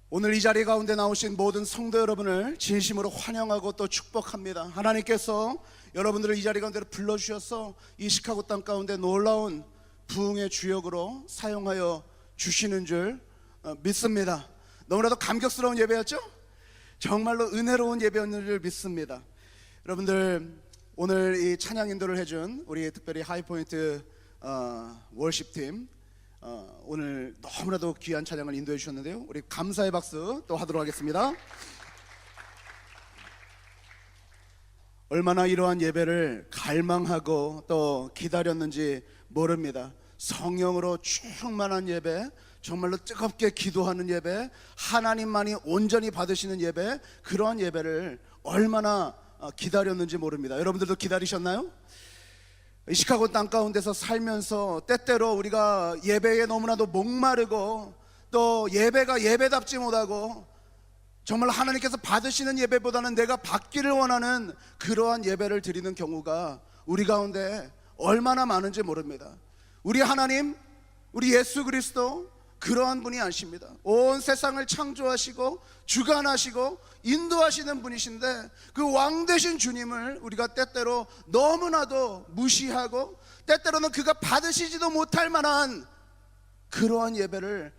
오늘 이 자리 가운데 나오신 모든 성도 여러분을 진심으로 환영하고 또 축복합니다. 하나님께서 여러분들을 이 자리 가운데 불러주셔서 이 시카고 땅 가운데 놀라운 부흥의 주역으로 사용하여 주시는 줄 믿습니다. 너무나도 감격스러운 예배였죠? 정말로 은혜로운 예배였는 줄 믿습니다. 여러분들, 오늘 이 찬양 인도를 해준 우리 특별히 하이포인트 월십팀, 오늘 너무나도 귀한 찬양을 인도해 주셨는데요, 우리 감사의 박수 또 하도록 하겠습니다. 얼마나 이러한 예배를 갈망하고 또 기다렸는지 모릅니다. 성령으로 충만한 예배, 정말로 뜨겁게 기도하는 예배, 하나님만이 온전히 받으시는 예배, 그러한 예배를 얼마나 기다렸는지 모릅니다. 여러분들도 기다리셨나요? 이 시카고 땅 가운데서 살면서 때때로 우리가 예배에 너무나도 목마르고 또 예배가 예배답지 못하고 정말 하나님께서 받으시는 예배보다는 내가 받기를 원하는 그러한 예배를 드리는 경우가 우리 가운데 얼마나 많은지 모릅니다. 우리 하나님, 우리 예수 그리스도 그러한 분이 아십니다. 온 세상을 창조하시고 주관하시고 인도하시는 분이신데, 그 왕 되신 주님을 우리가 때때로 너무나도 무시하고 때때로는 그가 받으시지도 못할 만한 그러한 예배를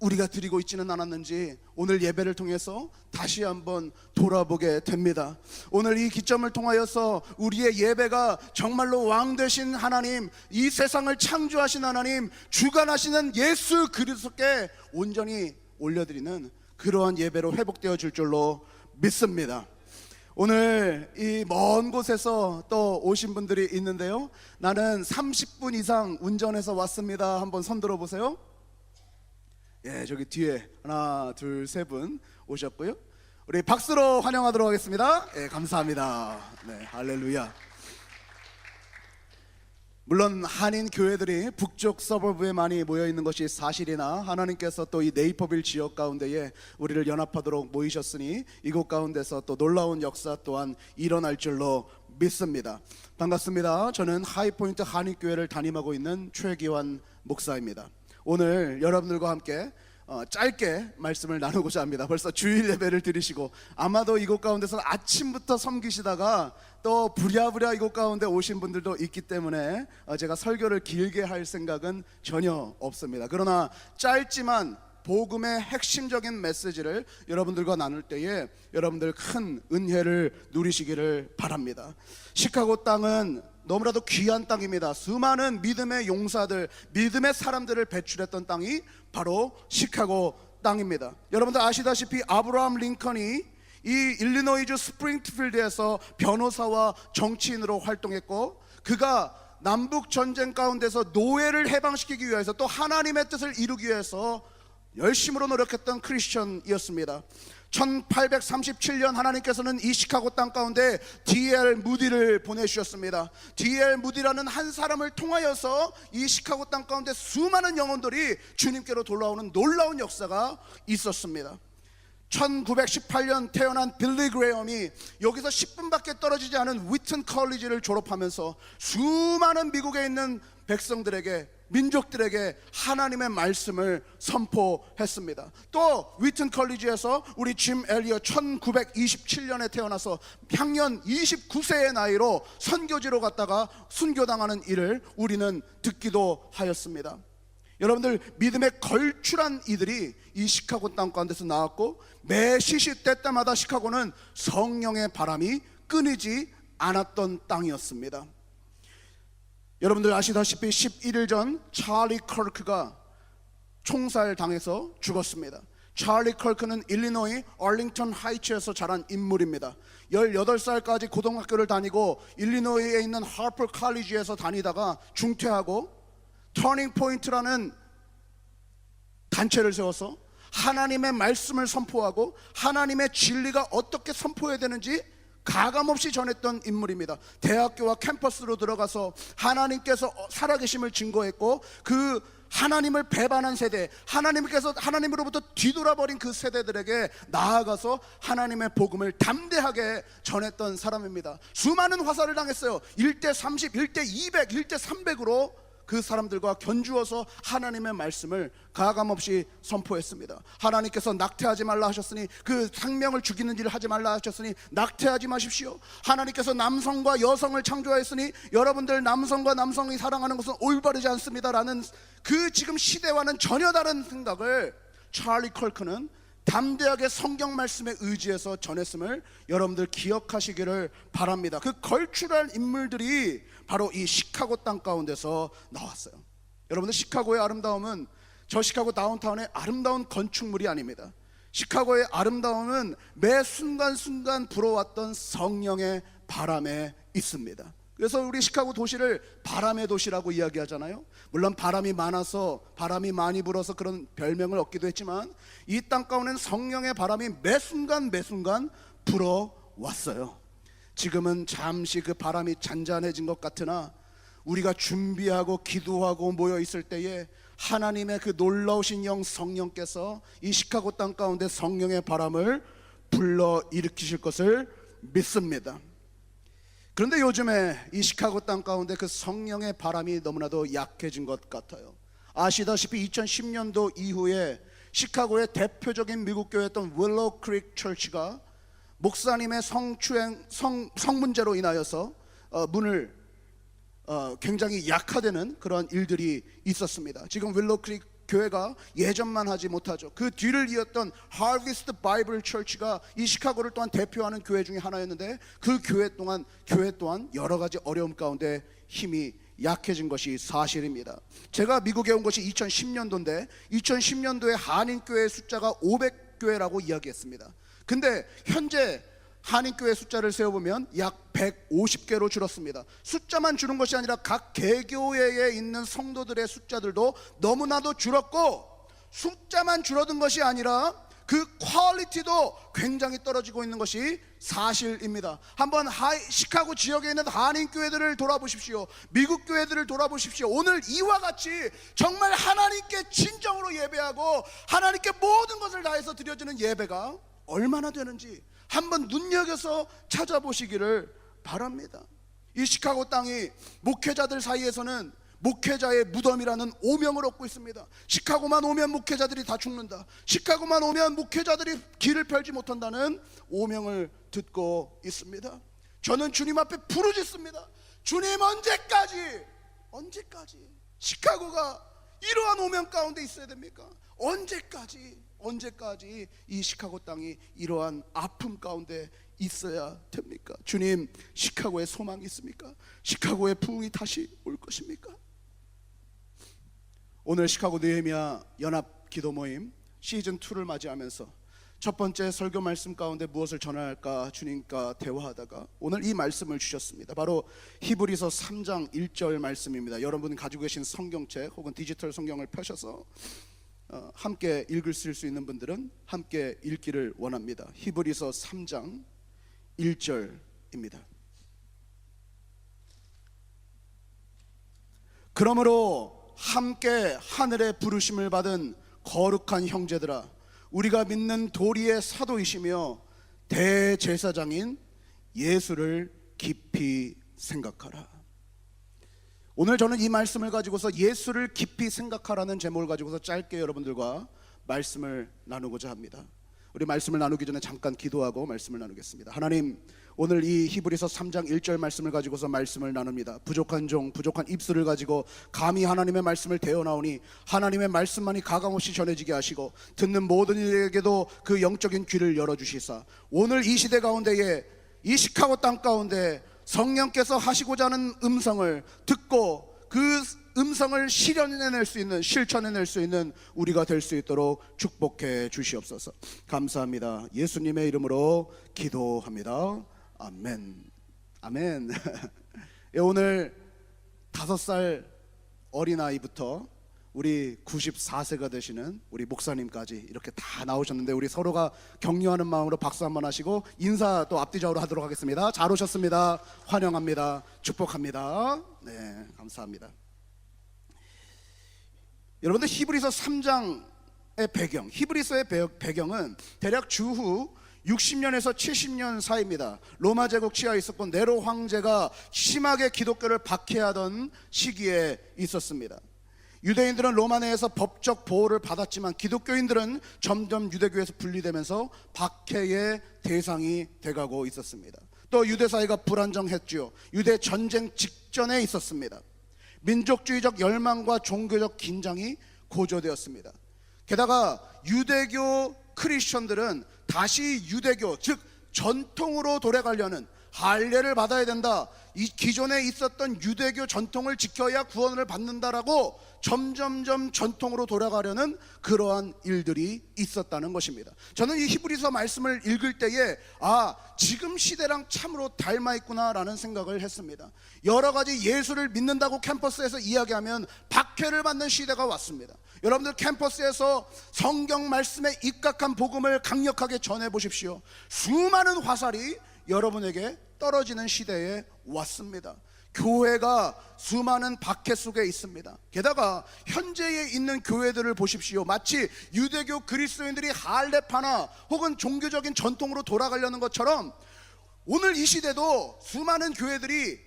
우리가 드리고 있지는 않았는지 오늘 예배를 통해서 다시 한번 돌아보게 됩니다. 오늘 이 기점을 통하여서 우리의 예배가 정말로 왕 되신 하나님, 이 세상을 창조하신 하나님, 주관하시는 예수 그리스도께 온전히 올려드리는 그러한 예배로 회복되어 줄 줄로 믿습니다. 오늘 이 먼 곳에서 또 오신 분들이 있는데요, 나는 30분 이상 운전해서 왔습니다. 한번 손 들어보세요. 예, 저기 뒤에 하나, 둘, 세 분 오셨고요. 우리 박수로 환영하도록 하겠습니다. 예, 감사합니다. 네, 할렐루야. 물론 한인 교회들이 북쪽 서버브에 많이 모여 있는 것이 사실이나, 하나님께서 또 이 네이퍼빌 지역 가운데에 우리를 연합하도록 모이셨으니 이곳 가운데서 또 놀라운 역사 또한 일어날 줄로 믿습니다. 반갑습니다. 저는 하이포인트 한인교회를 담임하고 있는 최기환 목사입니다. 오늘 여러분들과 함께 짧게 말씀을 나누고자 합니다. 벌써 주일 예배를 드리시고 아마도 이곳 가운데서 아침부터 섬기시다가 또 부랴부랴 이곳 가운데 오신 분들도 있기 때문에 제가 설교를 길게 할 생각은 전혀 없습니다. 그러나 짧지만 복음의 핵심적인 메시지를 여러분들과 나눌 때에 여러분들 큰 은혜를 누리시기를 바랍니다. 시카고 땅은 너무나도 귀한 땅입니다. 수많은 믿음의 용사들, 믿음의 사람들을 배출했던 땅이 바로 시카고 땅입니다. 여러분들 아시다시피 아브라함 링컨이 이 일리노이주 스프링필드에서 변호사와 정치인으로 활동했고, 그가 남북 전쟁 가운데서 노예를 해방시키기 위해서 또 하나님의 뜻을 이루기 위해서 열심으로 노력했던 크리스천이었습니다. 1837년 하나님께서는 이 시카고 땅 가운데 D.L. 무디를 보내주셨습니다. D.L. 무디라는 한 사람을 통하여서 이 시카고 땅 가운데 수많은 영혼들이 주님께로 돌아오는 놀라운 역사가 있었습니다. 1918년 태어난 빌리 그레엄이 여기서 10분밖에 떨어지지 않은 위튼 컬리지를 졸업하면서 수많은 미국에 있는 백성들에게, 민족들에게 하나님의 말씀을 선포했습니다. 또 위튼 컬리지에서 우리 짐 엘리엇 1927년에 태어나서 향년 29세의 나이로 선교지로 갔다가 순교당하는 일을 우리는 듣기도 하였습니다. 여러분들, 믿음의 걸출한 이들이 이 시카고 땅 가운데서 나왔고, 매 시시때 때마다 시카고는 성령의 바람이 끊이지 않았던 땅이었습니다. 여러분들 아시다시피 11일 전 찰리 커크가 총살당해서 죽었습니다. 찰리 커크는 일리노이 얼링턴 하이츠에서 자란 인물입니다. 18살까지 고등학교를 다니고 일리노이에 있는 하퍼 칼리지에서 다니다가 중퇴하고 터닝 포인트라는 단체를 세워서 하나님의 말씀을 선포하고 하나님의 진리가 어떻게 선포해야 되는지 가감없이 전했던 인물입니다. 대학교와 캠퍼스로 들어가서 하나님께서 살아계심을 증거했고, 그 하나님을 배반한 세대, 하나님으로부터 뒤돌아버린 그 세대들에게 나아가서 하나님의 복음을 담대하게 전했던 사람입니다. 수많은 화살을 당했어요. 1대 30, 1대 200, 1대 300으로 그 사람들과 견주어서 하나님의 말씀을 가감없이 선포했습니다. 하나님께서 낙태하지 말라 하셨으니, 그 생명을 죽이는 일을 하지 말라 하셨으니 낙태하지 마십시오. 하나님께서 남성과 여성을 창조하였으니 여러분들 남성과 남성이 사랑하는 것은 올바르지 않습니다라는 그 지금 시대와는 전혀 다른 생각을 찰리 컬크는 담대하게 성경 말씀에 의지해서 전했음을 여러분들 기억하시기를 바랍니다. 그 걸출한 인물들이 바로 이 시카고 땅 가운데서 나왔어요. 여러분들, 시카고의 아름다움은 저 시카고 다운타운의 아름다운 건축물이 아닙니다. 시카고의 아름다움은 매 순간순간 불어왔던 성령의 바람에 있습니다. 그래서 우리 시카고 도시를 바람의 도시라고 이야기하잖아요. 물론 바람이 많아서, 바람이 많이 불어서 그런 별명을 얻기도 했지만 이 땅 가운데는 성령의 바람이 매 순간 불어왔어요. 지금은 잠시 그 바람이 잔잔해진 것 같으나 우리가 준비하고 기도하고 모여 있을 때에 하나님의 그 놀라우신 영 성령께서 이 시카고 땅 가운데 성령의 바람을 불러 일으키실 것을 믿습니다. 그런데 요즘에 이 시카고 땅 가운데 그 성령의 바람이 너무나도 약해진 것 같아요. 아시다시피 2010년도 이후에 시카고의 대표적인 미국 교회였던 윌로우 크릭 처치가 목사님의 성문제로 인하여서 문을 굉장히 약화되는 그런 일들이 있었습니다. 지금 윌로우 크릭 교회가 예전만 하지 못하죠. 그 뒤를 이었던 하비스트 바이블 처치가 이 시카고를 또한 대표하는 교회 중에 하나였는데 그 교회 또한 여러 가지 어려움 가운데 힘이 약해진 것이 사실입니다. 제가 미국에 온 것이 2010년도인데 2010년도에 한인교회 숫자가 500교회라고 이야기했습니다. 근데 현재 한인교회 숫자를 세어보면 약 150개로 줄었습니다. 숫자만 줄은 것이 아니라 각 개교회에 있는 성도들의 숫자들도 너무나도 줄었고, 숫자만 줄어든 것이 아니라 그 퀄리티도 굉장히 떨어지고 있는 것이 사실입니다. 한번 시카고 지역에 있는 한인교회들을 돌아보십시오. 미국 교회들을 돌아보십시오. 오늘 이와 같이 정말 하나님께 진정으로 예배하고 하나님께 모든 것을 다해서 드려지는 예배가 얼마나 되는지 한번 눈여겨서 찾아보시기를 바랍니다. 이 시카고 땅이 목회자들 사이에서는 목회자의 무덤이라는 오명을 얻고 있습니다. 시카고만 오면 목회자들이 다 죽는다, 시카고만 오면 목회자들이 길을 펼지 못한다는 오명을 듣고 있습니다. 저는 주님 앞에 부르짖습니다. 주님, 언제까지 시카고가 이러한 오명 가운데 있어야 됩니까? 언제까지 이 시카고 땅이 이러한 아픔 가운데 있어야 됩니까? 주님, 시카고에 소망이 있습니까? 시카고에 부흥이 다시 올 것입니까? 오늘 시카고 느헤미야 연합 기도 모임 시즌2를 맞이하면서 첫 번째 설교 말씀 가운데 무엇을 전할까 주님과 대화하다가 오늘 이 말씀을 주셨습니다. 바로 히브리서 3장 1절 말씀입니다. 여러분 가지고 계신 성경책 혹은 디지털 성경을 펴셔서 함께 읽으실 수 있는 분들은 함께 읽기를 원합니다. 히브리서 3장 1절입니다. 그러므로 함께 하늘의 부르심을 받은 거룩한 형제들아, 우리가 믿는 도리의 사도이시며 대제사장인 예수를 깊이 생각하라. 오늘 저는 이 말씀을 가지고서 예수를 깊이 생각하라는 제목을 가지고서 짧게 여러분들과 말씀을 나누고자 합니다. 우리 말씀을 나누기 전에 잠깐 기도하고 말씀을 나누겠습니다. 하나님, 오늘 이 히브리서 3장 1절 말씀을 가지고서 말씀을 나눕니다. 부족한 종, 부족한 입술을 가지고 감히 하나님의 말씀을 대어나오니 하나님의 말씀만이 가감없이 전해지게 하시고 듣는 모든 이에게도 그 영적인 귀를 열어주시사 오늘 이 시대 가운데에 이 시카고 땅 가운데 성령께서 하시고자 하는 음성을 듣고 그 음성을 실현해낼 수 있는 우리가 될 수 있도록 축복해 주시옵소서. 감사합니다. 예수님의 이름으로 기도합니다. 아멘. 아멘. 오늘 5살 어린아이부터 우리 94세가 되시는 우리 목사님까지 이렇게 다 나오셨는데 우리 서로가 격려하는 마음으로 박수 한번 하시고 인사 또 앞뒤적으로 하도록 하겠습니다. 잘 오셨습니다. 환영합니다. 축복합니다. 네, 감사합니다. 여러분들, 히브리서 3장의 배경, 히브리서의 배경은 대략 주후 60년에서 70년 사이입니다. 로마 제국 치하에 있었고 네로 황제가 심하게 기독교를 박해하던 시기에 있었습니다. 유대인들은 로마 내에서 법적 보호를 받았지만 기독교인들은 점점 유대교에서 분리되면서 박해의 대상이 돼가고 있었습니다. 또 유대 사회가 불안정했죠. 유대 전쟁 직전에 있었습니다. 민족주의적 열망과 종교적 긴장이 고조되었습니다. 게다가 유대교 크리스천들은 다시 유대교, 즉 전통으로 돌아가려는, 할례를 받아야 된다, 이 기존에 있었던 유대교 전통을 지켜야 구원을 받는다라고 점점점 전통으로 돌아가려는 그러한 일들이 있었다는 것입니다. 저는 이 히브리서 말씀을 읽을 때에 지금 시대랑 참으로 닮아 있구나라는 생각을 했습니다. 여러 가지 예수를 믿는다고 캠퍼스에서 이야기하면 박해를 받는 시대가 왔습니다. 여러분들 캠퍼스에서 성경 말씀에 입각한 복음을 강력하게 전해 보십시오. 수많은 화살이 여러분에게 떨어지는 시대에 왔습니다. 교회가 수많은 박해 속에 있습니다. 게다가 현재에 있는 교회들을 보십시오. 마치 유대교 그리스도인들이 할례파나 혹은 종교적인 전통으로 돌아가려는 것처럼 오늘 이 시대도 수많은 교회들이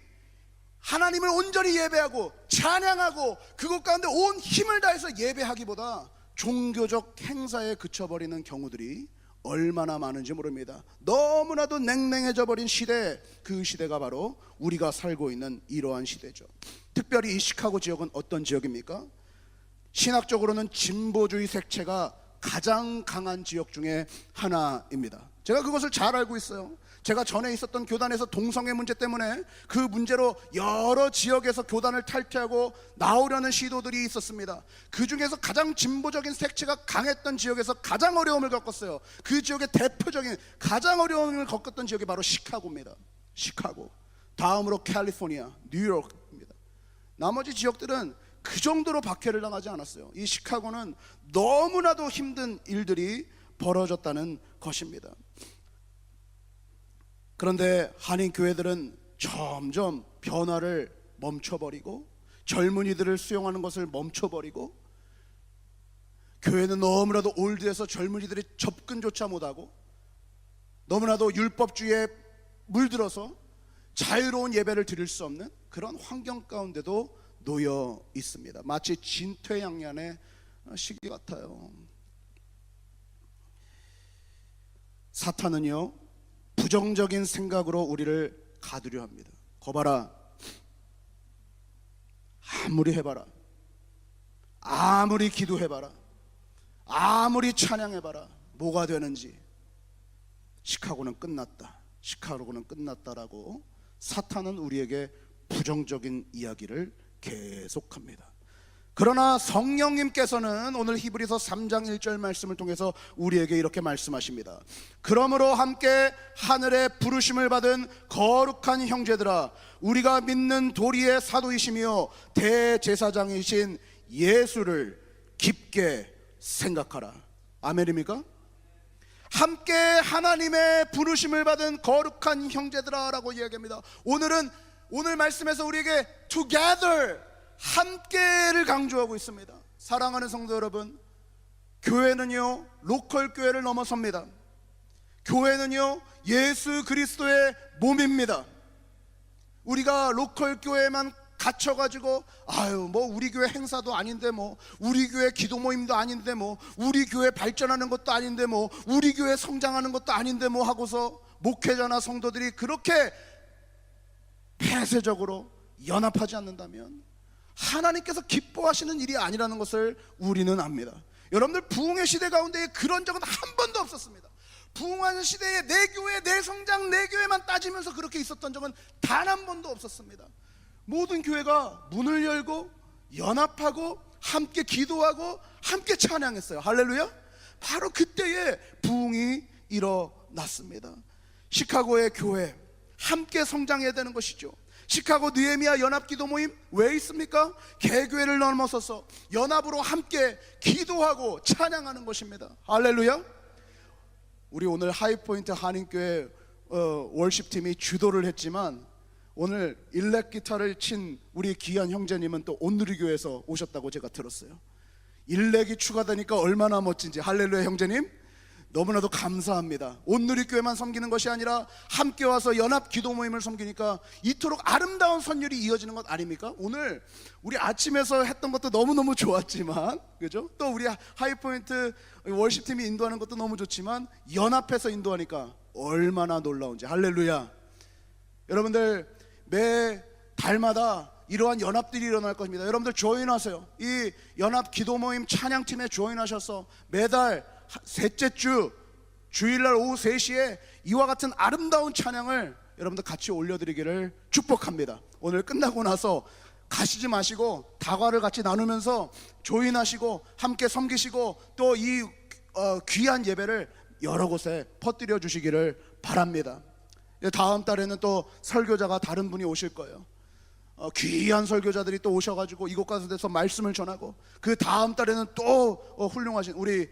하나님을 온전히 예배하고 찬양하고 그것 가운데 온 힘을 다해서 예배하기보다 종교적 행사에 그쳐버리는 경우들이 얼마나 많은지 모릅니다. 너무나도 냉랭해져 버린 시대, 그 시대가 바로 우리가 살고 있는 이러한 시대죠. 특별히 이 시카고 지역은 어떤 지역입니까? 신학적으로는 진보주의 색채가 가장 강한 지역 중에 하나입니다. 제가 그것을 잘 알고 있어요. 제가 전에 있었던 교단에서 동성애 문제 때문에 그 문제로 여러 지역에서 교단을 탈퇴하고 나오려는 시도들이 있었습니다. 그 중에서 가장 진보적인 색채가 강했던 지역에서 가장 어려움을 겪었어요. 그 지역의 대표적인 가장 어려움을 겪었던 지역이 바로 시카고입니다. 시카고, 다음으로 캘리포니아, 뉴욕입니다. 나머지 지역들은 그 정도로 박해를 당하지 않았어요. 이 시카고는 너무나도 힘든 일들이 벌어졌다는 것입니다. 그런데 한인 교회들은 점점 변화를 멈춰버리고 젊은이들을 수용하는 것을 멈춰버리고 교회는 너무나도 올드해서 젊은이들이 접근조차 못하고 너무나도 율법주의에 물들어서 자유로운 예배를 드릴 수 없는 그런 환경 가운데도 놓여 있습니다. 마치 진퇴양난의 시기 같아요. 사탄은요, 부정적인 생각으로 우리를 가두려 합니다. 거봐라, 아무리 해봐라, 아무리 기도해봐라, 아무리 찬양해봐라, 뭐가 되는지, 시카고는 끝났다, 시카고는 끝났다라고 사탄은 우리에게 부정적인 이야기를 계속합니다. 그러나 성령님께서는 오늘 히브리서 3장 1절 말씀을 통해서 우리에게 이렇게 말씀하십니다. 그러므로 함께 하늘의 부르심을 받은 거룩한 형제들아, 우리가 믿는 도리의 사도이시며 대제사장이신 예수를 깊게 생각하라. 아멘입니까? 함께 하나님의 부르심을 받은 거룩한 형제들아 라고 이야기합니다. 오늘 말씀에서 우리에게 together, 함께를 강조하고 있습니다. 사랑하는 성도 여러분, 교회는요 로컬 교회를 넘어섭니다. 교회는요 예수 그리스도의 몸입니다. 우리가 로컬 교회만 갇혀가지고 뭐 우리 교회 행사도 아닌데, 뭐 우리 교회 기도 모임도 아닌데, 뭐 우리 교회 발전하는 것도 아닌데, 뭐 우리 교회 성장하는 것도 아닌데 뭐 하고서 목회자나 성도들이 그렇게 폐쇄적으로 연합하지 않는다면 하나님께서 기뻐하시는 일이 아니라는 것을 우리는 압니다. 여러분들, 부흥의 시대 가운데 그런 적은 한 번도 없었습니다. 부흥하는 시대에 내 교회, 내 성장, 내 교회만 따지면서 그렇게 있었던 적은 단 한 번도 없었습니다. 모든 교회가 문을 열고 연합하고 함께 기도하고 함께 찬양했어요. 할렐루야. 바로 그때에 부흥이 일어났습니다. 시카고의 교회, 함께 성장해야 되는 것이죠. 시카고 느헤미야 연합기도 모임 왜 있습니까? 개교회를 넘어서서 연합으로 함께 기도하고 찬양하는 것입니다. 할렐루야. 우리 오늘 하이포인트 한인교회 월십팀이 주도를 했지만 오늘 일렉 기타를 친 우리 귀한 형제님은 또 온누리교회에서 오셨다고 제가 들었어요. 일렉이 추가되니까 얼마나 멋진지. 할렐루야. 형제님, 너무나도 감사합니다. 온누리교회만 섬기는 것이 아니라 함께 와서 연합 기도 모임을 섬기니까 이토록 아름다운 선율이 이어지는 것 아닙니까? 오늘 우리 아침에서 했던 것도 너무너무 좋았지만, 그죠? 또 우리 하이포인트 월십팀이 인도하는 것도 너무 좋지만 연합해서 인도하니까 얼마나 놀라운지. 할렐루야. 여러분들 매 달마다 이러한 연합들이 일어날 것입니다. 여러분들 조인하세요. 이 연합 기도 모임 찬양팀에 조인하셔서 매달 셋째 주 주일날 오후 3시에 이와 같은 아름다운 찬양을 여러분들 같이 올려드리기를 축복합니다. 오늘 끝나고 나서 가시지 마시고 다과를 같이 나누면서 조인하시고 함께 섬기시고 또 이 귀한 예배를 여러 곳에 퍼뜨려 주시기를 바랍니다. 다음 달에는 또 설교자가 다른 분이 오실 거예요. 귀한 설교자들이 또 오셔가지고 이곳 가운데서 말씀을 전하고, 그 다음 달에는 또 훌륭하신 우리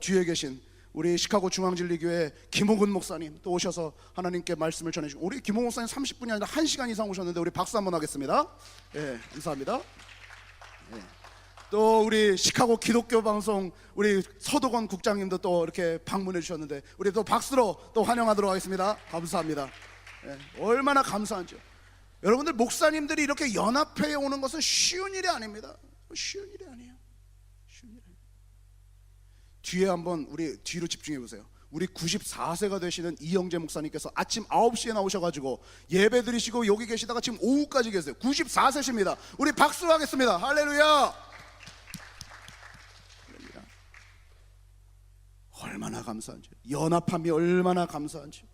뒤에 계신 우리 시카고 중앙진리교회 김호근 목사님 또 오셔서 하나님께 말씀을 전해주고, 우리 김호근 목사님 30분이 아니라 1시간 이상 오셨는데 우리 박수 한번 하겠습니다. 예, 감사합니다. 예. 또 우리 시카고 기독교 방송 우리 서도건 국장님도 또 이렇게 방문해 주셨는데 우리 또 박수로 또 환영하도록 하겠습니다. 감사합니다. 예, 얼마나 감사한지요. 여러분들 목사님들이 이렇게 연합회에 오는 것은 쉬운 일이 아닙니다. 쉬운 일이 아니에요. 쉬운 일이 아니에요. 뒤에 한번 우리 뒤로 집중해 보세요. 우리 94세가 되시는 이영재 목사님께서 아침 9시에 나오셔가지고 예배 드리시고 여기 계시다가 지금 오후까지 계세요. 94세십니다. 우리 박수 하겠습니다. 할렐루야. 얼마나 감사한지, 연합함이 얼마나 감사한지.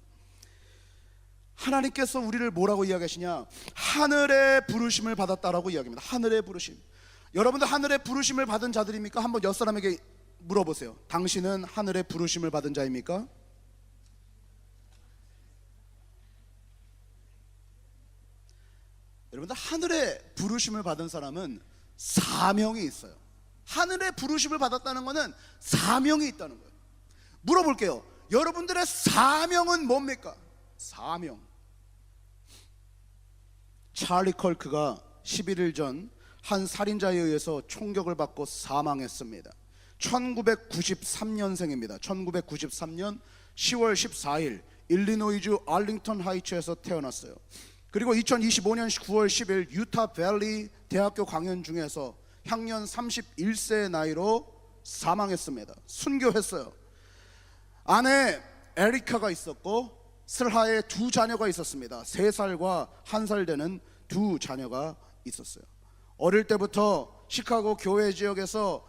하나님께서 우리를 뭐라고 이야기하시냐? 하늘의 부르심을 받았다라고 이야기합니다. 하늘의 부르심. 여러분들 하늘의 부르심을 받은 자들입니까? 한번 옆 사람에게 물어보세요. 당신은 하늘의 부르심을 받은 자입니까? 여러분들 하늘의 부르심을 받은 사람은 사명이 있어요. 하늘의 부르심을 받았다는 것은 사명이 있다는 거예요. 물어볼게요. 여러분들의 사명은 뭡니까? 사명. 찰리 컬크가 11일 전 한 살인자에 의해서 총격을 받고 사망했습니다. 1993년생입니다. 1993년 10월 14일 일리노이주 알링턴 하이츠에서 태어났어요. 그리고 2025년 9월 10일 유타 밸리 대학교 강연 중에서 향년 31세의 나이로 사망했습니다. 순교했어요. 아내 에리카가 있었고 슬하에 2 자녀가 있었습니다. 3살과 1살 되는 2 자녀가 있었어요. 어릴 때부터 시카고 교회 지역에서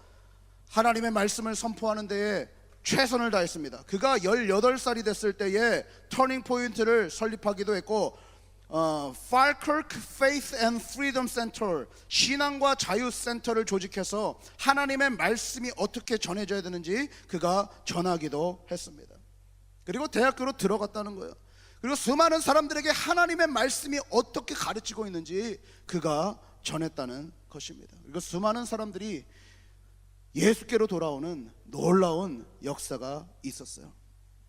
하나님의 말씀을 선포하는 데에 최선을 다했습니다. 그가 18살이 됐을 때에 터닝 포인트를 설립하기도 했고 Falkirk Faith and Freedom Center, 신앙과 자유 센터를 조직해서 하나님의 말씀이 어떻게 전해져야 되는지 그가 전하기도 했습니다. 그리고 대학교로 들어갔다는 거예요. 그리고 수많은 사람들에게 하나님의 말씀이 어떻게 가르치고 있는지 그가 전했다는 것입니다. 그리고 수많은 사람들이 예수께로 돌아오는 놀라운 역사가 있었어요.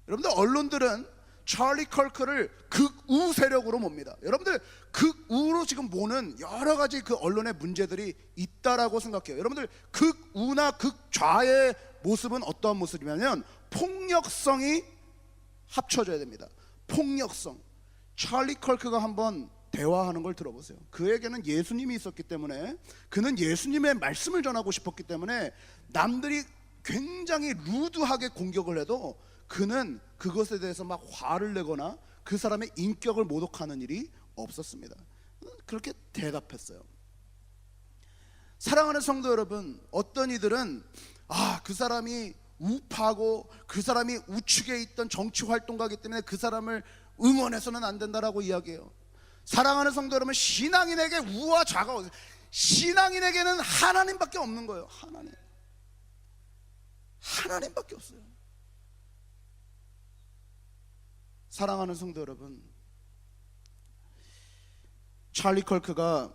여러분들 언론들은 찰리 컬크를 극우 세력으로 봅니다. 여러분들 극우로 지금 보는 여러 가지 그 언론의 문제들이 있다라고 생각해요. 여러분들 극우나 극좌의 모습은 어떠한 모습이냐면 폭력성이 합쳐져야 됩니다. 폭력성. 찰리 컬크가 한번 대화하는 걸 들어보세요. 그에게는 예수님이 있었기 때문에, 그는 예수님의 말씀을 전하고 싶었기 때문에 남들이 굉장히 루드하게 공격을 해도 그는 그것에 대해서 막 화를 내거나 그 사람의 인격을 모독하는 일이 없었습니다. 그렇게 대답했어요. 사랑하는 성도 여러분, 어떤 이들은 그 사람이 우파고 그 사람이 우측에 있던 정치 활동가이기 때문에 그 사람을 응원해서는 안 된다라고 이야기해요. 사랑하는 성도 여러분, 신앙인에게 우와 좌가 없어요. 신앙인에게는 하나님밖에 없는 거예요. 하나님밖에 없어요. 사랑하는 성도 여러분, 찰리 컬크가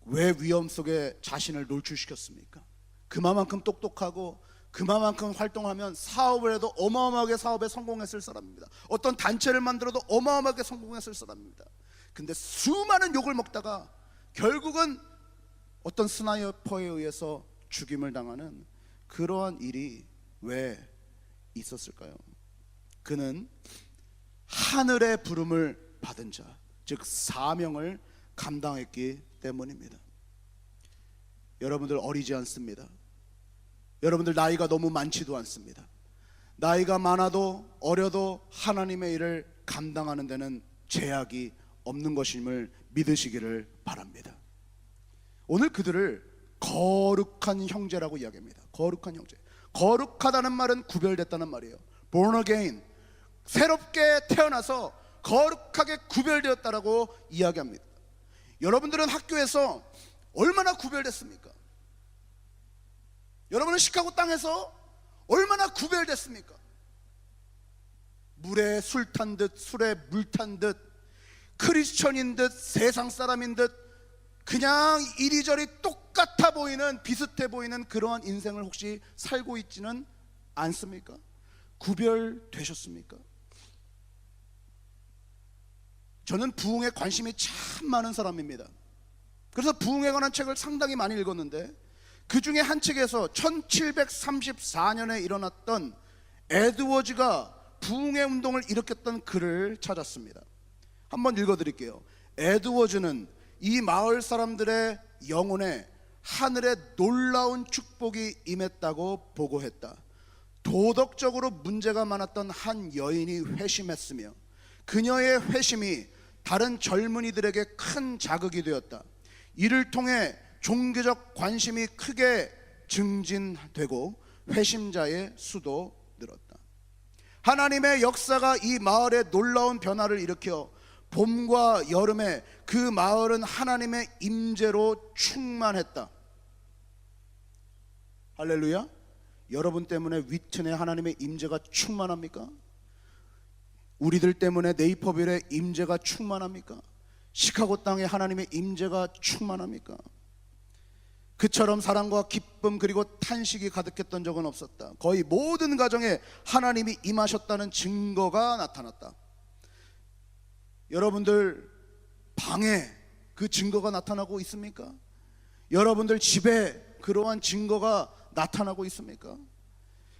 왜 위험 속에 자신을 노출시켰습니까? 그만큼 똑똑하고 그만큼 활동하면 사업을 해도 어마어마하게 사업에 성공했을 사람입니다. 어떤 단체를 만들어도 어마어마하게 성공했을 사람입니다. 근데 수많은 욕을 먹다가 결국은 어떤 스나이퍼에 의해서 죽임을 당하는 그러한 일이 왜 있었을까요? 그는 하늘의 부름을 받은 자, 즉 사명을 감당했기 때문입니다. 여러분들 어리지 않습니다. 여러분들 나이가 너무 많지도 않습니다. 나이가 많아도 어려도 하나님의 일을 감당하는 데는 제약이 없는 것임을 믿으시기를 바랍니다. 오늘 그들을 거룩한 형제라고 이야기합니다. 거룩한 형제. 거룩하다는 말은 구별됐다는 말이에요. born again, 새롭게 태어나서 거룩하게 구별되었다라고 이야기합니다. 여러분들은 학교에서 얼마나 구별됐습니까? 여러분은 시카고 땅에서 얼마나 구별됐습니까? 물에 술 탄 듯, 술에 물 탄 듯, 크리스천인 듯, 세상 사람인 듯, 그냥 이리저리 똑같아 보이는, 비슷해 보이는 그러한 인생을 혹시 살고 있지는 않습니까? 구별되셨습니까? 저는 부흥에 관심이 참 많은 사람입니다. 그래서 부흥에 관한 책을 상당히 많이 읽었는데, 그 중에 한 책에서 1734년에 일어났던 에드워즈가 부흥의 운동을 일으켰던 글을 찾았습니다. 한번 읽어드릴게요. 에드워즈는 이 마을 사람들의 영혼에 하늘의 놀라운 축복이 임했다고 보고했다. 도덕적으로 문제가 많았던 한 여인이 회심했으며 그녀의 회심이 다른 젊은이들에게 큰 자극이 되었다. 이를 통해 종교적 관심이 크게 증진되고 회심자의 수도 늘었다. 하나님의 역사가 이 마을에 놀라운 변화를 일으켜 봄과 여름에 그 마을은 하나님의 임재로 충만했다. 할렐루야. 여러분 때문에 위튼에 하나님의 임재가 충만합니까? 우리들 때문에 네이퍼빌의 임재가 충만합니까? 시카고 땅에 하나님의 임재가 충만합니까? 그처럼 사랑과 기쁨 그리고 탄식이 가득했던 적은 없었다. 거의 모든 가정에 하나님이 임하셨다는 증거가 나타났다. 여러분들 방에 그 증거가 나타나고 있습니까? 여러분들 집에 그러한 증거가 나타나고 있습니까?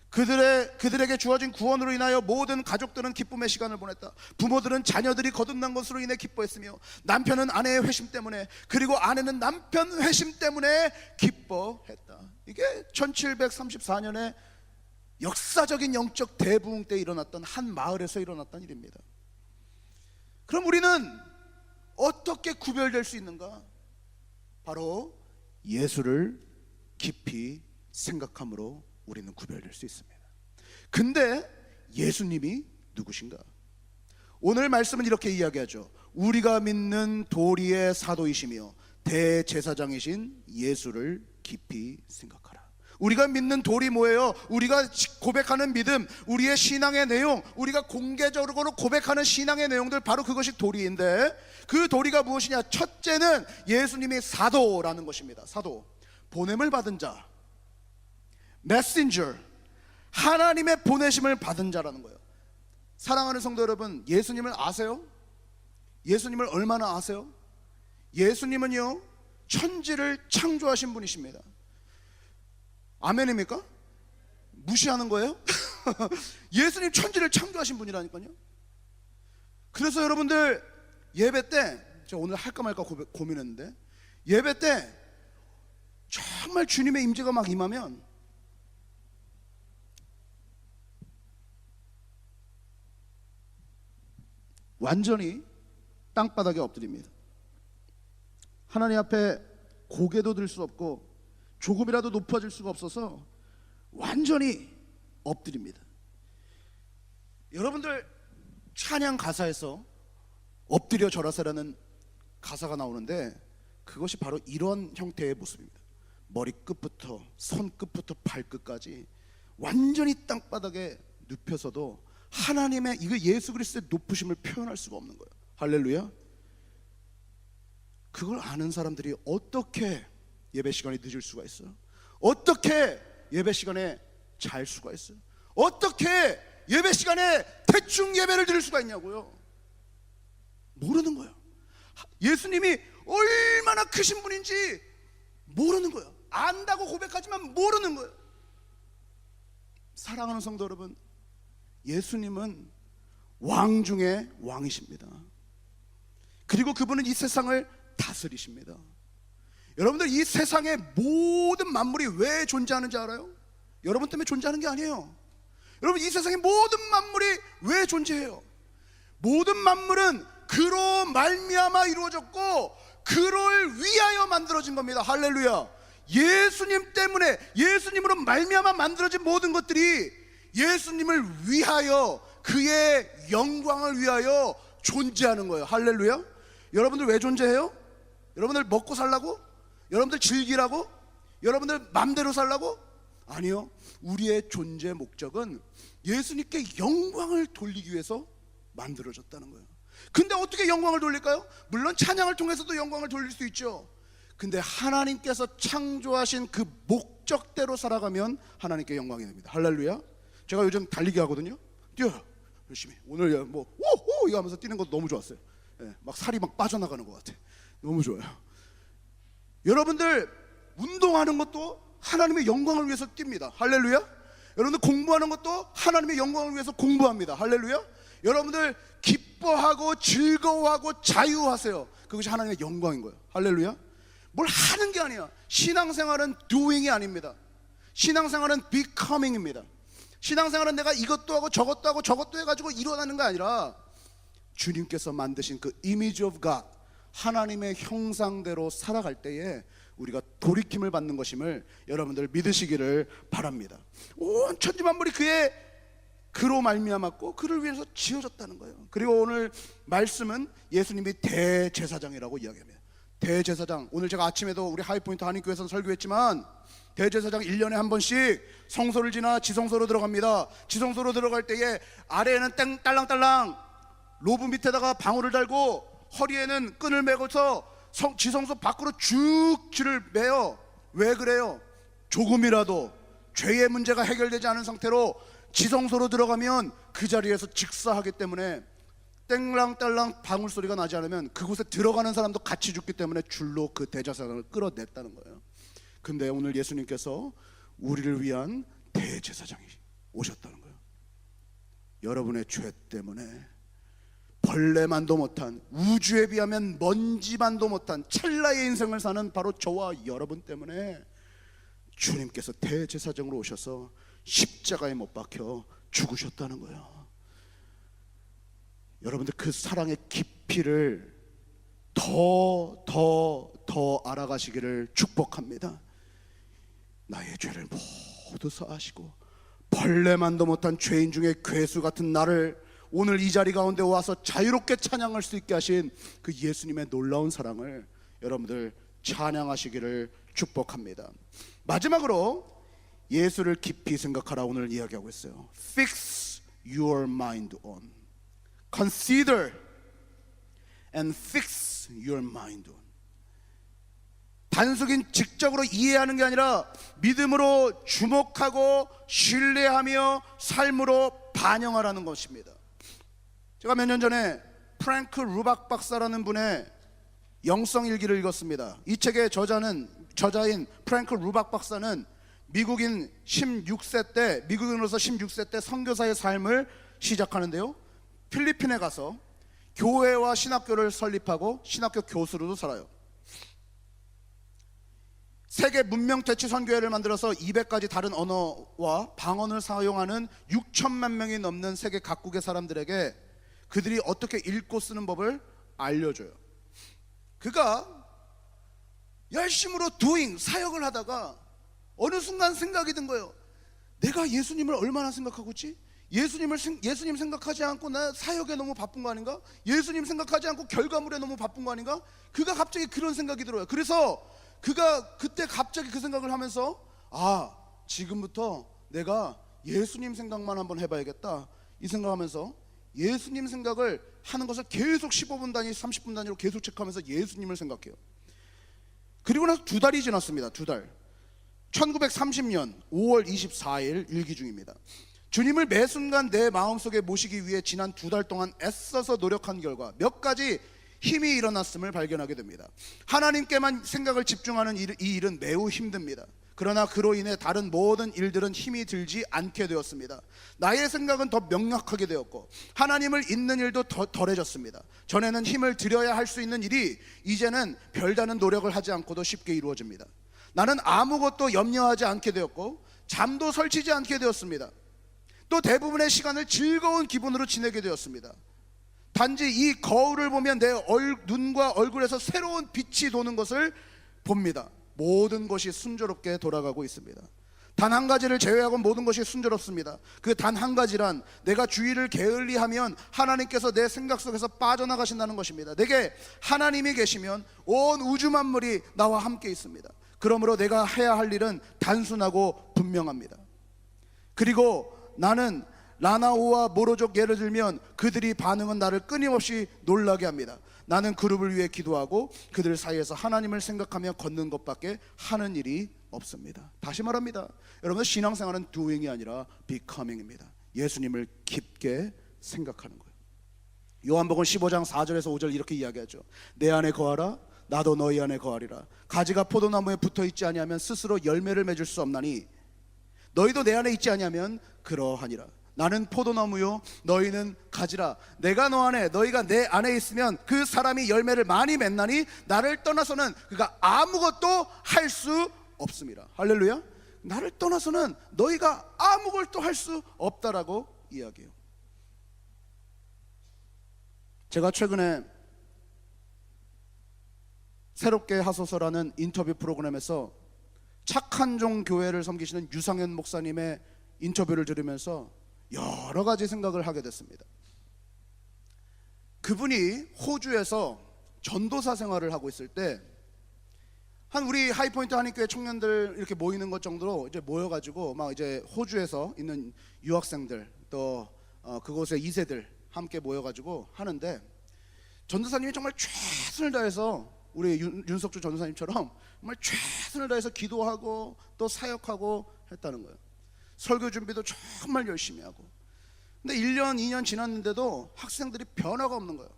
그들에게 주어진 구원으로 인하여 모든 가족들은 기쁨의 시간을 보냈다. 부모들은 자녀들이 거듭난 것으로 인해 기뻐했으며 남편은 아내의 회심 때문에, 그리고 아내는 남편 회심 때문에 기뻐했다. 이게 1734년에 역사적인 영적 대부흥 때 일어났던 한 마을에서 일어났던 일입니다. 그럼 우리는 어떻게 구별될 수 있는가? 바로 예수를 깊이 생각함으로 우리는 구별될 수 있습니다. 근데 예수님이 누구신가? 오늘 말씀은 이렇게 이야기하죠. 우리가 믿는 도리의 사도이시며 대제사장이신 예수를 깊이 생각하라. 우리가 믿는 도리 뭐예요? 우리가 고백하는 믿음, 우리의 신앙의 내용, 우리가 공개적으로 고백하는 신앙의 내용들, 바로 그것이 도리인데, 그 도리가 무엇이냐? 첫째는 예수님이 사도라는 것입니다. 사도, 보냄을 받은 자, 메신저, 하나님의 보내심을 받은 자라는 거예요. 사랑하는 성도 여러분, 예수님을 아세요? 예수님을 얼마나 아세요? 예수님은요, 천지를 창조하신 분이십니다. 아멘입니까? 무시하는 거예요? 예수님 천지를 창조하신 분이라니까요. 그래서 여러분들 예배 때, 제가 오늘 할까 말까 고민했는데, 예배 때 정말 주님의 임재가 막 임하면 완전히 땅바닥에 엎드립니다. 하나님 앞에 고개도 들 수 없고 조금이라도 높아질 수가 없어서 완전히 엎드립니다. 여러분들 찬양 가사에서 엎드려 절하세라는 가사가 나오는데, 그것이 바로 이런 형태의 모습입니다. 머리끝부터 손끝부터 발끝까지 완전히 땅바닥에 눕혀서도 하나님의, 이거 예수 그리스도의 높으심을 표현할 수가 없는 거예요. 할렐루야. 그걸 아는 사람들이 어떻게 예배 시간에 늦을 수가 있어요? 어떻게 예배 시간에 잘 수가 있어요? 어떻게 예배 시간에 대충 예배를 드릴 수가 있냐고요? 모르는 거예요. 예수님이 얼마나 크신 분인지 모르는 거예요. 안다고 고백하지만 모르는 거예요. 사랑하는 성도 여러분, 예수님은 왕 중에 왕이십니다. 그리고 그분은 이 세상을 다스리십니다. 여러분들, 이 세상의 모든 만물이 왜 존재하는지 알아요? 여러분 때문에 존재하는 게 아니에요. 여러분, 이 세상의 모든 만물이 왜 존재해요? 모든 만물은 그로 말미암아 이루어졌고 그를 위하여 만들어진 겁니다. 할렐루야. 예수님 때문에, 예수님으로 말미암아 만들어진 모든 것들이 예수님을 위하여, 그의 영광을 위하여 존재하는 거예요. 할렐루야. 여러분들 왜 존재해요? 여러분들 먹고 살라고? 여러분들 즐기라고? 여러분들 맘대로 살라고? 아니요. 우리의 존재 목적은 예수님께 영광을 돌리기 위해서 만들어졌다는 거예요. 근데 어떻게 영광을 돌릴까요? 물론 찬양을 통해서도 영광을 돌릴 수 있죠. 근데 하나님께서 창조하신 그 목적대로 살아가면 하나님께 영광이 됩니다. 할렐루야. 제가 요즘 달리기 하거든요. 뛰어요, 열심히. 오늘 뭐 오호 이거 하면서 뛰는 것도 너무 좋았어요. 막 살이 막 빠져나가는 것 같아. 너무 좋아요. 여러분들 운동하는 것도 하나님의 영광을 위해서 뜁니다. 할렐루야. 여러분들 공부하는 것도 하나님의 영광을 위해서 공부합니다. 할렐루야. 여러분들 기뻐하고 즐거워하고 자유하세요. 그것이 하나님의 영광인 거예요. 할렐루야. 뭘 하는 게 아니야. 신앙생활은 doing이 아닙니다. 신앙생활은 becoming입니다. 신앙생활은 내가 이것도 하고 저것도 하고 저것도 해가지고 일어나는 게 아니라 주님께서 만드신 그 image of God, 하나님의 형상대로 살아갈 때에 우리가 돌이킴을 받는 것임을 여러분들 믿으시기를 바랍니다. 온 천지만물이 그로 말미암았고 그를 위해서 지어졌다는 거예요. 그리고 오늘 말씀은 예수님이 대제사장이라고 이야기합니다. 대제사장, 오늘 제가 아침에도 우리 하이포인트 한인교회에서 설교했지만 대제사장 1년에 한 번씩 성소를 지나 지성소로 들어갑니다. 지성소로 들어갈 때에 아래에는 딸랑딸랑 로브 밑에다가 방울을 달고 허리에는 끈을 메고서 지성소 밖으로 쭉 줄을 매요. 왜 그래요? 조금이라도 죄의 문제가 해결되지 않은 상태로 지성소로 들어가면 그 자리에서 직사하기 때문에 땡랑딸랑 방울 소리가 나지 않으면 그곳에 들어가는 사람도 같이 죽기 때문에 줄로 그 대제사장을 끌어냈다는 거예요. 근데 오늘 예수님께서 우리를 위한 대제사장이 오셨다는 거예요. 여러분의 죄 때문에 벌레만도 못한, 우주에 비하면 먼지만도 못한 찰나의 인생을 사는 바로 저와 여러분 때문에 주님께서 대제사장으로 오셔서 십자가에 못 박혀 죽으셨다는 거예요. 여러분들 그 사랑의 깊이를 더 알아가시기를 축복합니다. 나의 죄를 모두 사하시고 벌레만도 못한 죄인 중에 괴수 같은 나를 오늘 이 자리 가운데 와서 자유롭게 찬양할 수 있게 하신 그 예수님의 놀라운 사랑을 여러분들 찬양하시기를 축복합니다. 마지막으로 예수를 깊이 생각하라 오늘 이야기하고 있어요. Fix your mind on, consider and fix your mind on. 단순히 직접으로 이해하는 게 아니라 믿음으로 주목하고 신뢰하며 삶으로 반영하라는 것입니다. 제가 몇 년 전에 프랭크 루박 박사라는 분의 영성일기를 읽었습니다. 이 책의 저자인 프랭크 루박 박사는 미국인으로서 16세 때 선교사의 삶을 시작하는데요, 필리핀에 가서 교회와 신학교를 설립하고 신학교 교수로도 살아요. 세계 문명 대치 선교회를 만들어서 200가지 다른 언어와 방언을 사용하는 6천만 명이 넘는 세계 각국의 사람들에게 그들이 어떻게 읽고 쓰는 법을 알려줘요. 그가 열심으로 doing, 사역을 하다가 어느 순간 생각이 든 거예요. 내가 예수님을 얼마나 생각하고 있지? 예수님 생각하지 않고 나 사역에 너무 바쁜 거 아닌가? 예수님 생각하지 않고 결과물에 너무 바쁜 거 아닌가? 그가 갑자기 그런 생각이 들어요. 그래서 그가 그때 갑자기 그 생각을 하면서 지금부터 내가 예수님 생각만 한번 해봐야겠다 이 생각하면서 예수님 생각을 하는 것을 계속 15분 단위 30분 단위로 계속 체크하면서 예수님을 생각해요. 그리고 나서 2달이 지났습니다. 2달 1930년 5월 24일 일기 중입니다. 주님을 매 순간 내 마음속에 모시기 위해 지난 2달 동안 애써서 노력한 결과 몇 가지 힘이 일어났음을 발견하게 됩니다. 하나님께만 생각을 집중하는 이 일은 매우 힘듭니다. 그러나 그로 인해 다른 모든 일들은 힘이 들지 않게 되었습니다. 나의 생각은 더 명확하게 되었고 하나님을 잊는 일도 덜해졌습니다. 전에는 힘을 들여야 할 수 있는 일이 이제는 별다른 노력을 하지 않고도 쉽게 이루어집니다. 나는 아무것도 염려하지 않게 되었고 잠도 설치지 않게 되었습니다. 또 대부분의 시간을 즐거운 기분으로 지내게 되었습니다. 단지 이 거울을 보면 내 눈과 얼굴에서 새로운 빛이 도는 것을 봅니다. 모든 것이 순조롭게 돌아가고 있습니다. 단 한 가지를 제외하고 모든 것이 순조롭습니다. 그 단 한 가지란 내가 주의를 게을리하면 하나님께서 내 생각 속에서 빠져나가신다는 것입니다. 내게 하나님이 계시면 온 우주 만물이 나와 함께 있습니다. 그러므로 내가 해야 할 일은 단순하고 분명합니다. 그리고 나는 라나우와 모로족 예를 들면 그들이 반응은 나를 끊임없이 놀라게 합니다. 나는 그룹을 위해 기도하고 그들 사이에서 하나님을 생각하며 걷는 것밖에 하는 일이 없습니다. 다시 말합니다. 여러분, 신앙생활은 doing이 아니라 becoming입니다. 예수님을 깊게 생각하는 거예요. 요한복음 15장 4절에서 5절 이렇게 이야기하죠. 내 안에 거하라 나도 너희 안에 거하리라. 가지가 포도나무에 붙어있지 아니하면 스스로 열매를 맺을 수 없나니 너희도 내 안에 있지 아니하면 그러하니라. 나는 포도나무요 너희는 가지라. 내가 너 안에 너희가 내 안에 있으면 그 사람이 열매를 많이 맺나니 나를 떠나서는 그가 아무것도 할 수 없습니다. 할렐루야. 나를 떠나서는 너희가 아무것도 할 수 없다라고 이야기해요. 제가 최근에 새롭게 하소서라는 인터뷰 프로그램에서 착한 종 교회를 섬기시는 유상현 목사님의 인터뷰를 들으면서 여러 가지 생각을 하게 됐습니다. 그분이 호주에서 전도사 생활을 하고 있을 때 한 우리 하이포인트 한인교회 청년들 이렇게 모이는 것 정도로 이제 모여가지고 막 이제 호주에서 있는 유학생들 또 그곳의 2세들 함께 모여가지고 하는데 전도사님이 정말 최선을 다해서 우리 윤석주 전도사님처럼 정말 최선을 다해서 기도하고 또 사역하고 했다는 거예요. 설교 준비도 정말 열심히 하고. 근데 1년 2년 지났는데도 학생들이 변화가 없는 거예요.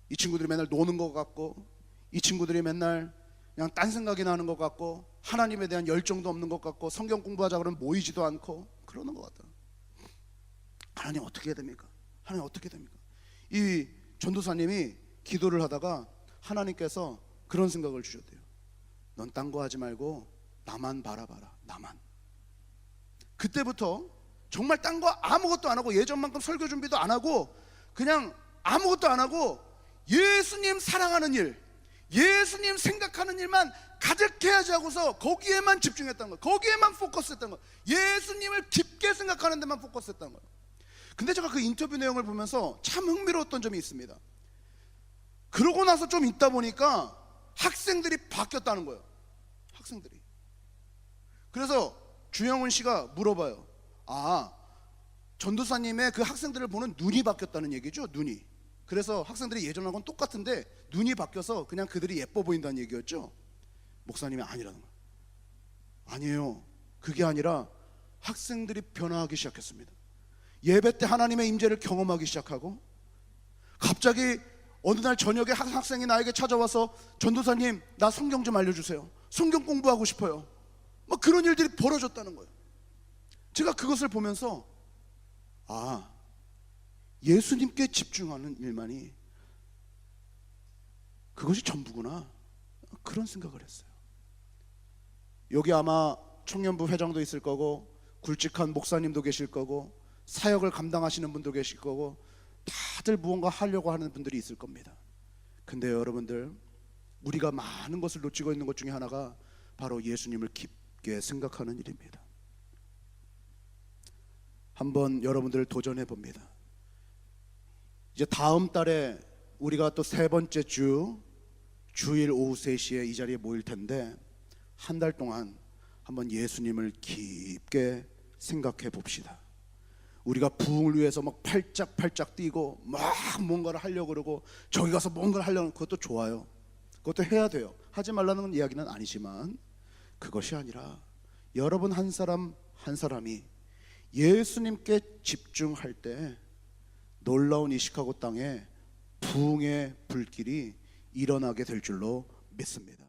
이 친구들이 맨날 노는 것 같고 이 친구들이 맨날 그냥 딴 생각이 나는 것 같고 하나님에 대한 열정도 없는 것 같고 성경 공부하자 그러면 모이지도 않고 그러는 것 같아요. 하나님 어떻게 해야 됩니까? 하나님 어떻게 됩니까? 이 전도사님이 기도를 하다가 하나님께서 그런 생각을 주셨대요. 넌 딴 거 하지 말고 나만 바라봐라. 나만. 그때부터 정말 딴 거 아무것도 안 하고 예전만큼 설교 준비도 안 하고 그냥 아무것도 안 하고 예수님 사랑하는 일, 예수님 생각하는 일만 가득해야지 하고서 거기에만 집중했다는 거예요. 거기에만 포커스했다는 거예요. 예수님을 깊게 생각하는 데만 포커스했다는 거예요. 근데 제가 그 인터뷰 내용을 보면서 참 흥미로웠던 점이 있습니다. 그러고 나서 좀 있다 보니까 학생들이 바뀌었다는 거예요. 학생들이. 그래서 주영훈 씨가 물어봐요. 아, 전도사님의 그 학생들을 보는 눈이 바뀌었다는 얘기죠. 눈이. 그래서 학생들이 예전하고는 똑같은데 눈이 바뀌어서 그냥 그들이 예뻐 보인다는 얘기였죠. 목사님이 아니라는 거예요. 아니에요. 그게 아니라 학생들이 변화하기 시작했습니다. 예배 때 하나님의 임재를 경험하기 시작하고 갑자기 어느 날 저녁에 한 학생이 나에게 찾아와서 전도사님 나 성경 좀 알려주세요. 성경 공부하고 싶어요. 막 그런 일들이 벌어졌다는 거예요. 제가 그것을 보면서 아, 예수님께 집중하는 일만이 그것이 전부구나 그런 생각을 했어요. 여기 아마 청년부 회장도 있을 거고 굵직한 목사님도 계실 거고 사역을 감당하시는 분도 계실 거고 다들 무언가 하려고 하는 분들이 있을 겁니다. 근데 여러분들 우리가 많은 것을 놓치고 있는 것 중에 하나가 바로 예수님을 깊게 생각하는 일입니다. 한번 여러분들 도전해 봅니다. 이제 다음 달에 우리가 또 세 번째 주일 오후 3시에 이 자리에 모일 텐데 한 달 동안 한번 예수님을 깊게 생각해 봅시다. 우리가 부흥을 위해서 막 팔짝팔짝 뛰고 막 뭔가를 하려고 그러고 저기 가서 뭔가를 하려는 그것도 좋아요. 그것도 해야 돼요. 하지 말라는 이야기는 아니지만 그것이 아니라 여러분 한 사람 한 사람이 예수님께 집중할 때 놀라운 이 시카고 땅에 부흥의 불길이 일어나게 될 줄로 믿습니다.